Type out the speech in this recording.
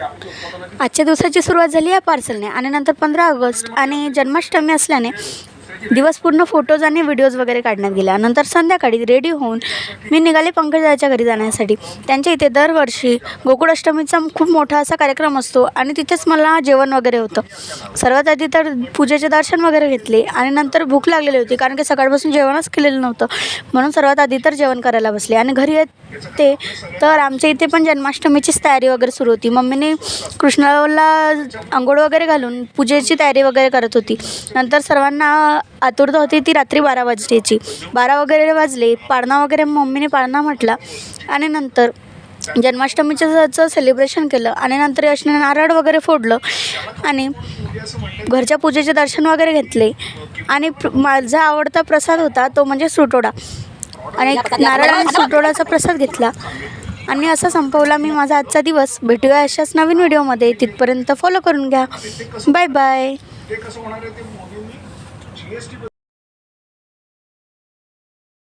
आजच्या दिवसाची सुरुवात झाली या पार्सलने आणि नंतर 15 ऑगस्ट आणि जन्माष्टमी असल्याने दिवस पूर्ण फोटोज आणि व्हिडिओज वगैरे काढण्यात गेल्या. नंतर संध्याकाळी रेडी होऊन मी निघाले पंकजाच्या घरी जाण्यासाठी. त्यांच्या इथे दरवर्षी गोकुळाष्टमीचा खूप मोठा असा कार्यक्रम असतो आणि तिथेच मला जेवण वगैरे होतं. सर्वात आधी तर पूजेचे दर्शन वगैरे घेतले आणि नंतर भूक लागलेली होती कारण की सकाळपासून जेवणच केलेलं नव्हतं, म्हणून सर्वात आधी तर जेवण करायला बसले. आणि घरी येते तर आमच्या इथे पण जन्माष्टमीचीच तयारी वगैरे सुरू होती. मम्मीने कृष्णाला अंघोळ वगैरे घालून पूजेची तयारी वगैरे करत होती. नंतर सर्वांना आतुरता होती ती रात्री 12 वाजण्याची. 12 वगैरे वाजले, पाळणा वगैरे मम्मीने पाळणा म्हटला आणि नंतर जन्माष्टमीचं सेलिब्रेशन केलं आणि नंतर यशने नारळ वगैरे फोडलं आणि घरच्या पूजेचे दर्शन वगैरे घेतले. आणि माझा आवडता प्रसाद होता तो म्हणजे सुटोडा आणि नारळ आणि सुटोडाचा प्रसाद घेतला आणि असा संपवला मी माझा आजचा दिवस. भेटूया अशाच नवीन व्हिडिओमध्ये. तिथपर्यंत फॉलो करून घ्या. Bye bye.